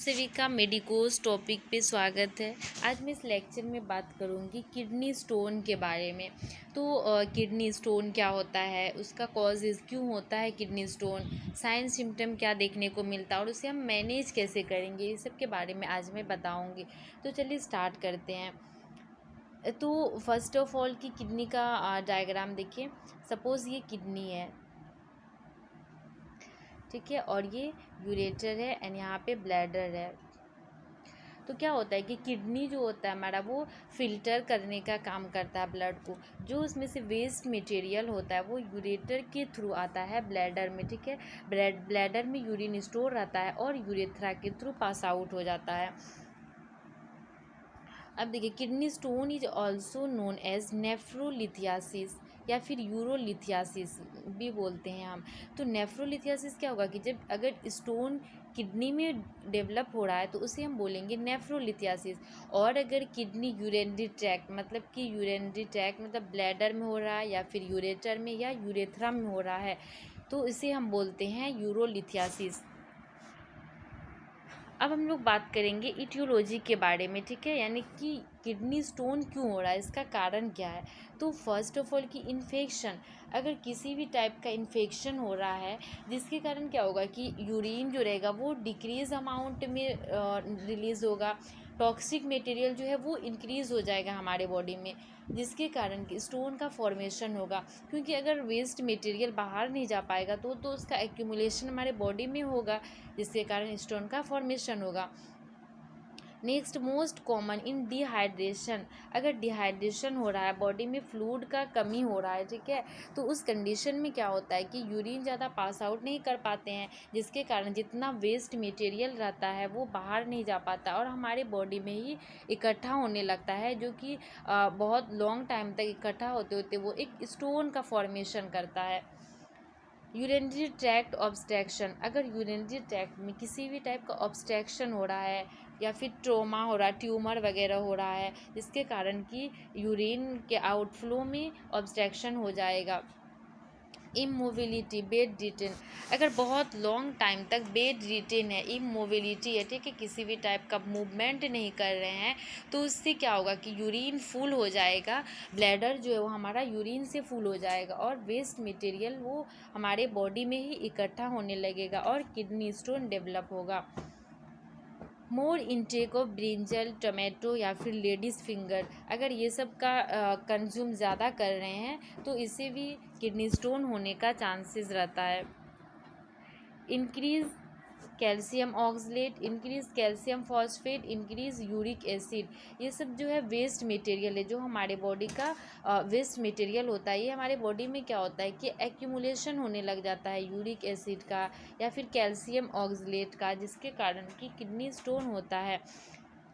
सभी का medicos topic पे स्वागत है। आज मैं इस लेक्चर में बात करूंगी किडनी स्टोन के बारे में। तो किडनी स्टोन क्या होता है, उसका कॉजेज़ क्यों होता है किडनी स्टोन, साइन सिम्टम क्या देखने को मिलता है और उसे हम मैनेज कैसे करेंगे, ये सब के बारे में आज मैं बताऊंगी। तो चलिए स्टार्ट करते हैं। तो फर्स्ट ऑफ ऑल कि किडनी का डायग्राम देखिए। सपोज़ ये किडनी है, ठीक है, और ये यूरेटर है एंड यहाँ पे ब्लैडर है। तो क्या होता है कि किडनी जो होता है हमारा, वो फिल्टर करने का काम करता है ब्लड को। जो उसमें से वेस्ट मटेरियल होता है वो यूरेटर के थ्रू आता है ब्लैडर में, ठीक है। ब्लैडर में यूरिन स्टोर रहता है और यूरेथ्रा के थ्रू पास आउट हो जाता है। अब देखिए, kidney stone is also known as nephrolithiasis या फिर यूरोलिथियासिस भी बोलते हैं हम। तो नेफ्रोलिथियासिस क्या होगा कि जब अगर स्टोन किडनी में डेवलप हो रहा है तो उसे हम बोलेंगे नेफ्रोलिथियासिस। और अगर किडनी यूरिनरी ट्रैक्ट मतलब कि यूरिनरी ट्रैक्ट मतलब ब्लैडर में हो रहा है या फिर यूरेटर में या यूरेथ्रा में हो रहा है तो इसे हम बोलते हैं यूरोलिथियासिस। अब हम लोग बात करेंगे इटियोलॉजी के बारे में, ठीक है, यानी कि किडनी स्टोन क्यों हो रहा है, इसका कारण क्या है। तो फर्स्ट ऑफ ऑल कि इन्फेक्शन, अगर किसी भी टाइप का इन्फेक्शन हो रहा है जिसके कारण क्या होगा कि यूरिन जो रहेगा वो डिक्रीज अमाउंट में रिलीज़ होगा, टॉक्सिक मटेरियल जो है वो इंक्रीज़ हो जाएगा हमारे बॉडी में, जिसके कारण कि स्टोन का फॉर्मेशन होगा। क्योंकि अगर वेस्ट मटेरियल बाहर नहीं जा पाएगा तो उसका एक्यूमुलेशन हमारे बॉडी में होगा, जिसके कारण स्टोन का फॉर्मेशन होगा। Next, most common in dehydration, अगर डिहाइड्रेशन हो रहा है, बॉडी में फ्लूइड का कमी हो रहा है, ठीक है, तो उस कंडीशन में क्या होता है कि यूरिन ज़्यादा पास आउट नहीं कर पाते हैं, जिसके कारण जितना वेस्ट मटेरियल रहता है वो बाहर नहीं जा पाता और हमारे बॉडी में ही इकट्ठा होने लगता है, जो कि बहुत लॉन्ग टाइम तक इकट्ठा होते होते वो एक स्टोन का फॉर्मेशन करता है। यूरिनरी ट्रैक्ट ऑब्स्ट्रक्शन, अगर यूरिनरी ट्रैक्ट में किसी भी टाइप का ऑब्स्ट्रक्शन हो रहा है या फिर ट्रोमा हो रहा है, ट्यूमर वगैरह हो रहा है, जिसके कारण कि यूरिन के आउटफ्लो में ऑब्स्ट्रक्शन हो जाएगा। इमोबिलिटी, बेड रिटेन, अगर बहुत लॉन्ग टाइम तक बेड रिटेन है, इमोबिलिटी है, ठीक है, किसी भी टाइप का मूवमेंट नहीं कर रहे हैं, तो उससे क्या होगा कि यूरिन फुल हो जाएगा, ब्लैडर जो है वो हमारा यूरिन से फुल हो जाएगा और वेस्ट मटेरियल वो हमारे बॉडी में ही इकट्ठा होने लगेगा और किडनी स्टोन डेवलप होगा। मोर इंटेक ऑफ ब्रिंजल, टोमेटो या फिर लेडीज़ फिंगर, अगर ये सब का कंज्यूम ज़्यादा कर रहे हैं तो इससे भी किडनी स्टोन होने का चांसेस रहता है। Increase calcium oxalate, increase calcium phosphate, increase uric acid, ये सब जो है वेस्ट मटेरियल है, जो हमारे बॉडी का वेस्ट मटेरियल होता है। ये हमारे बॉडी में क्या होता है कि एक्यूमुलेशन होने लग जाता है यूरिक एसिड का या फिर कैल्शियम ऑक्सलेट का, जिसके कारण कि किडनी स्टोन होता है।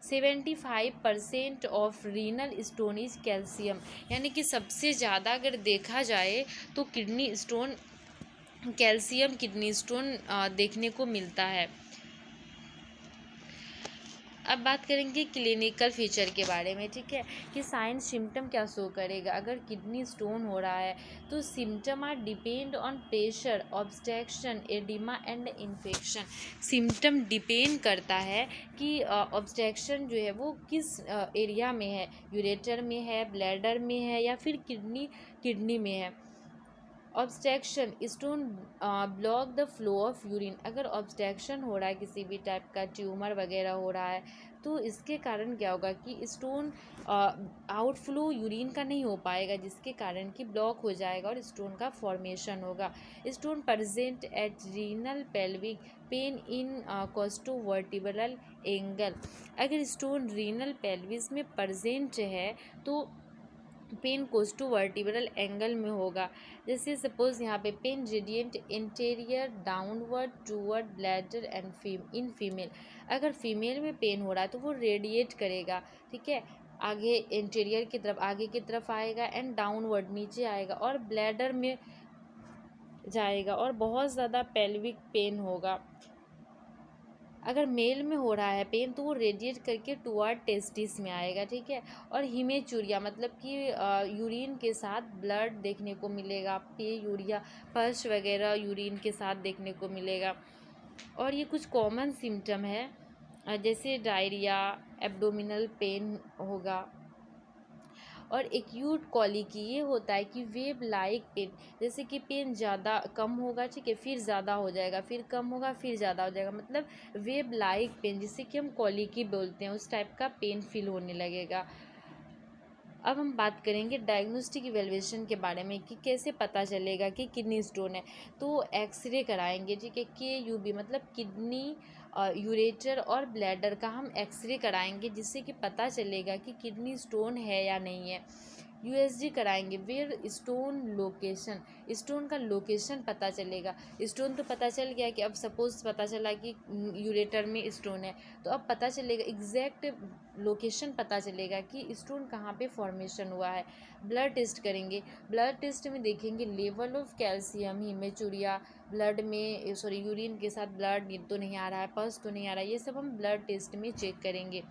75% of renal stone is calcium, यानी कि सबसे ज़्यादा अगर देखा जाए तो kidney stone, calcium kidney stone देखने को मिलता है। अब बात करेंगे क्लिनिकल फीचर के बारे में, ठीक है, कि साइन सिम्टम क्या शो करेगा अगर किडनी स्टोन हो रहा है। तो symptom are depend on pressure, obstruction, edema and infection. Symptom depend करता है कि ऑब्स्ट्रक्शन जो है वो किस एरिया में है, यूरेटर में है, ब्लैडर में है या फिर किडनी में है। Obstruction, stone block the flow of urine, अगर ऑब्स्ट्रक्शन हो रहा है, किसी भी टाइप का ट्यूमर वगैरह हो रहा है तो इसके कारण क्या होगा कि स्टोन आउटफ्लो यूरिन का नहीं हो पाएगा, जिसके कारण कि ब्लॉक हो जाएगा और स्टोन का फॉर्मेशन होगा। Stone present at renal pelvic, pain in costovertebral angle, अगर स्टोन रीनल पेल्विस में प्रेजेंट है तो पेन कोस्टोवर्टिब्रल एंगल में होगा। जैसे सपोज यहाँ पे pain radiant interior downward toward bladder and in female, अगर फीमेल में पेन हो रहा है तो वो रेडिएट करेगा, ठीक है, आगे इंटीरियर की तरफ, आगे की तरफ आएगा एंड डाउनवर्ड नीचे आएगा और ब्लैडर में जाएगा और बहुत ज़्यादा पेल्विक पेन होगा। अगर मेल में हो रहा है पेन तो वो रेडिएट करके टुवर्ड टेस्टिस में आएगा, ठीक है, और हिमेचूरिया मतलब कि यूरिन के साथ ब्लड देखने को मिलेगा, पे यूरिया पल्स वगैरह यूरिन के साथ देखने को मिलेगा। और ये कुछ कॉमन सिम्टम है जैसे डायरिया, एब्डोमिनल पेन होगा। और एक्यूट कॉलिक ये होता है कि वेव लाइक पेन, जैसे कि पेन ज़्यादा कम होगा, ठीक है, फिर ज़्यादा हो जाएगा, फिर कम होगा, फिर ज़्यादा हो जाएगा, मतलब वेव लाइक पेन, जिससे कि हम कॉलिकी बोलते हैं, उस टाइप का पेन फील होने लगेगा। अब हम बात करेंगे डायग्नोस्टिक इवेल्युएशन के बारे में कि कैसे पता चलेगा कि किडनी स्टोन है। तो एक्सरे कराएंगे, ठीक है, KUB मतलब किडनी, यूरेटर और ब्लैडर का हम एक्सरे कराएंगे, जिससे कि पता चलेगा कि किडनी स्टोन है या नहीं है। USG कराएंगे, वेयर स्टोन लोकेशन, स्टोन का लोकेशन पता चलेगा। स्टोन तो पता चल गया कि अब सपोज पता चला कि यूरेटर में स्टोन है, तो अब पता चलेगा एग्जैक्ट लोकेशन पता चलेगा कि स्टोन कहाँ पे फॉर्मेशन हुआ है। ब्लड टेस्ट करेंगे, ब्लड टेस्ट में देखेंगे लेवल ऑफ कैल्शियम, हीमेचूरिया, ब्लड में यूरिन के साथ ब्लड तो नहीं आ रहा है, पस तो नहीं आ रहा है, ये सब हम ब्लड टेस्ट में चेक करेंगे।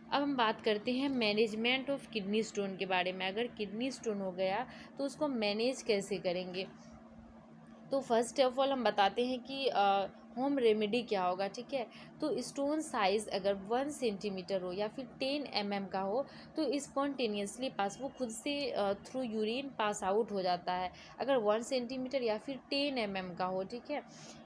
अब हम बात करते हैं मैनेजमेंट ऑफ किडनी स्टोन के बारे में। अगर किडनी स्टोन हो गया तो उसको मैनेज कैसे करेंगे। तो फर्स्ट ऑफ ऑल हम बताते हैं कि होम रेमेडी क्या होगा, ठीक है। तो स्टोन साइज़ अगर 1 सेंटीमीटर हो या फिर 10 mm का हो तो स्पॉन्टेनियसली पास, वो खुद से थ्रू यूरिन पास आउट हो जाता है, अगर 1 सेंटीमीटर या फिर 10 mm का हो, ठीक है।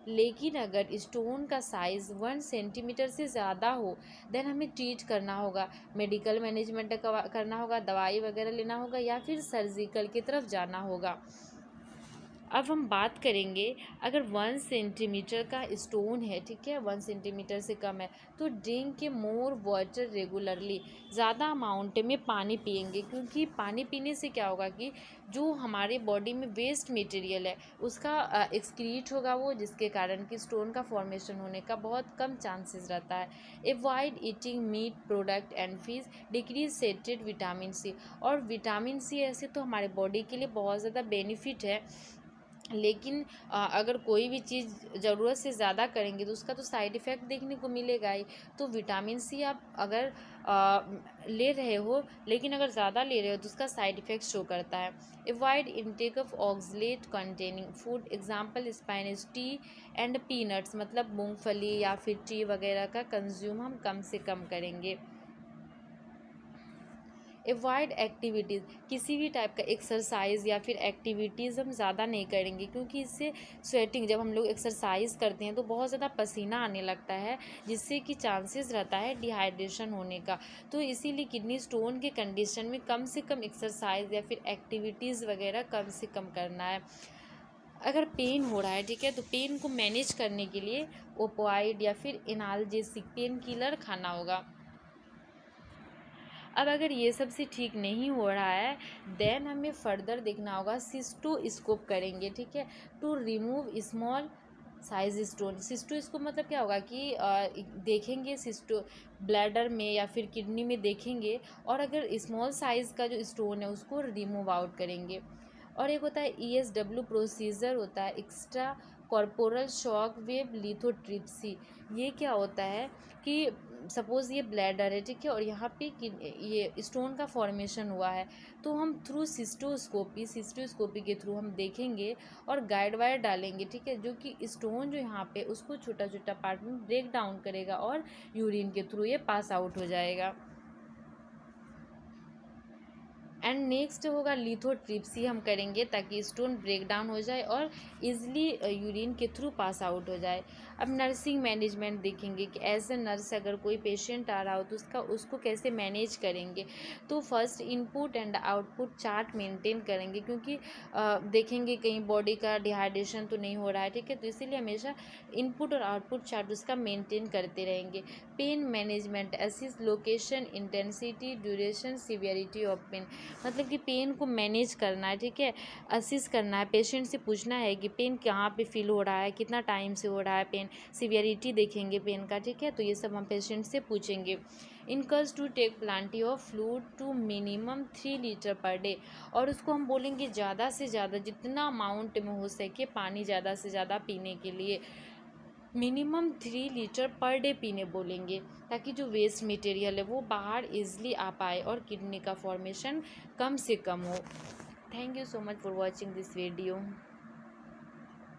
लेकिन अगर स्टोन का साइज़ 1 सेंटीमीटर से ज़्यादा हो देन हमें ट्रीट करना होगा, मेडिकल मैनेजमेंट करना होगा, दवाई वगैरह लेना होगा, या फिर सर्जिकल की तरफ जाना होगा। अब हम बात करेंगे अगर 1 सेंटीमीटर का स्टोन है, ठीक है, 1 सेंटीमीटर से कम है, तो ड्रिंक के मोर वाटर रेगुलरली, ज़्यादा अमाउंट में पानी पिएंगे, क्योंकि पानी पीने से क्या होगा कि जो हमारे बॉडी में वेस्ट मटेरियल है उसका एक्सक्रीट होगा वो, जिसके कारण कि स्टोन का फॉर्मेशन होने का बहुत कम चांसेस रहता है। Avoid eating meat product and fish, decrease sated vitamin C, और विटामिन सी ऐसे तो हमारे बॉडी के लिए बहुत ज़्यादा बेनिफिट है, लेकिन अगर कोई भी चीज़ ज़रूरत से ज़्यादा करेंगे तो उसका तो साइड इफ़ेक्ट देखने को मिलेगा ही। तो विटामिन सी आप अगर ले रहे हो, लेकिन अगर ज़्यादा ले रहे हो तो उसका साइड इफ़ेक्ट शो करता है। Avoid intake of oxalate containing food, example स्पाइनच T and peanuts, मतलब मूंगफली या फिर टी वगैरह का कंज्यूम हम कम से कम करेंगे। एवॉइड एक्टिविटीज़, किसी भी टाइप का एक्सरसाइज या फिर एक्टिविटीज़ हम ज़्यादा नहीं करेंगे, क्योंकि इससे स्वेटिंग, जब हम लोग एक्सरसाइज करते हैं तो बहुत ज़्यादा पसीना आने लगता है, जिससे कि चांसेस रहता है डिहाइड्रेशन होने का। तो इसीलिए किडनी स्टोन के कंडीशन में कम से कम एक्सरसाइज या फिर एक्टिविटीज़ वगैरह कम से कम करना है। अगर पेन हो रहा है, ठीक है, तो पेन को मैनेज करने के लिए ओपोइड या फिर एनाल्जेसिक पेन किलर खाना होगा। अब अगर ये सब से ठीक नहीं हो रहा है देन हमें फर्दर देखना होगा, सिस्टोस्कोप करेंगे, ठीक है, to remove small size stone. Cystoscope मतलब क्या होगा कि देखेंगे सिस्टो ब्लैडर में या फिर किडनी में देखेंगे, और अगर स्मॉल साइज़ का जो स्टोन है उसको रिमूव आउट करेंगे। और एक होता है ESW प्रोसीजर, होता है extra corporal shock wave lithotripsy. ये क्या होता है कि सपोज़ ये ब्लैडर है, ठीक है, और यहाँ पे ये स्टोन का फॉर्मेशन हुआ है, तो हम थ्रू सिस्टोस्कोपी के थ्रू हम देखेंगे और गाइड वायर डालेंगे, ठीक है, जो कि स्टोन जो यहाँ पे उसको छोटा छोटा पार्ट में ब्रेक डाउन करेगा और यूरिन के थ्रू ये पास आउट हो जाएगा। एंड नेक्स्ट होगा लिथोट्रिप्सी हम करेंगे, ताकि स्टोन ब्रेक डाउन हो जाए और इजली यूरिन के थ्रू पास आउट हो जाए। अब नर्सिंग मैनेजमेंट देखेंगे कि एज ए नर्स अगर कोई पेशेंट आ रहा हो तो उसको कैसे मैनेज करेंगे। तो first input and output chart maintain करेंगे, क्योंकि देखेंगे कहीं बॉडी का डिहाइड्रेशन तो नहीं हो रहा है, ठीक है, तो इसीलिए हमेशा इनपुट और आउटपुट चार्ट उसका मेंटेन करते रहेंगे। Pain management, assist location, intensity, duration, severity of pain, मतलब कि पेन को मैनेज करना है, ठीक है, असिस्ट करना है, पेशेंट से पूछना है कि पेन कहाँ पे फील हो रहा है, कितना टाइम से हो रहा है पेन, सीवियरिटी देखेंगे पेन का, ठीक है, तो ये सब हम पेशेंट से पूछेंगे। Encourage to take plenty of fluid to minimum 3 litre per day, और उसको हम बोलेंगे ज़्यादा से ज़्यादा जितना अमाउंट में हो सके पानी ज़्यादा से ज़्यादा पीने के लिए, मिनिमम 3 लीटर पर डे पीने बोलेंगे, ताकि जो वेस्ट मटेरियल है वो बाहर इजली आ पाए और किडनी का फॉर्मेशन कम से कम हो। Thank you so much for watching this video.